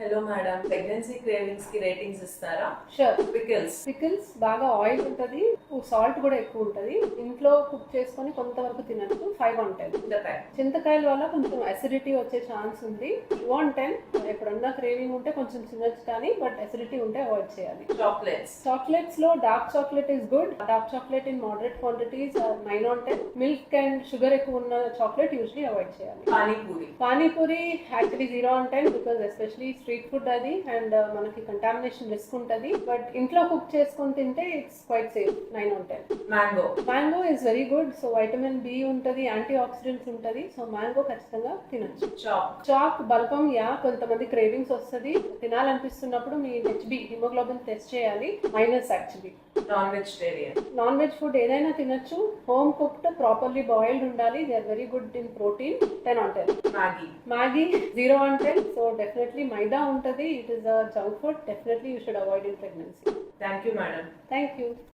Hello madam, pregnancy cravings కి ratings ఇస్తారా? Sure. Pickles బాగా ఆయిల్ ఉంటుంది, సాల్ట్ కూడా ఎక్కువ ఉంటుంది. ఇంట్లో కుక్ చేసుకొని కొంతవరకు తినచ్చు. 5/10. చింతకాయల వల్ల కొంచెం అసిడిటీ వచ్చే ఛాన్స్ ఉంది. 2/10. ఎప్పుడన్నా క్రేవింగ్ ఉంటే కొంచెం తినచ్చు, కానీ బట్ అసిడిటీ ఉంటే అవాయిడ్ చేయాలి. చాక్లెట్స్ లో dark chocolate is good. Dark chocolate in moderate quantities 9/10. Milk and sugar ఎక్కువ ఉన్న చాక్లెట్ యూజువల్లీ అవాయిడ్ చేయాలి. Panipuri actually 0/10, because especially street food అది, అండ్ మనకి కంటామినేషన్ రిస్క్ ఉంటుంది. బట్ ఇంట్లో కుక్ చేసుకొని తింటే it's quite safe. 9/10. Mango is very good. So vitamin B ఉంటుంది, యాంటీ ఆక్సిడెంట్స్ ఉంటుంది. సో మ్యాంగో ఖచ్చితంగా తినచ్చు. చాక్ బల్పం కొంతమంది క్రేవింగ్స్ వస్తుంది. తినాలనిపిస్తున్నప్పుడు మీ హెచ్బి హిమోగ్లోబిన్ టెస్ట్ చేయాలి. Minus actually. Non veg food ఏదైనా తినచ్చు. హోమ్ కుక్డ్, ప్రాపర్లీ బాయిల్డ్ ఉండాలి. They are very good in protein. 10/10. Maggi 0/10. So definitely maida ఉంటుంది. It is a junk food. Definitely you should avoid in pregnancy. Thank you madam. Thank you.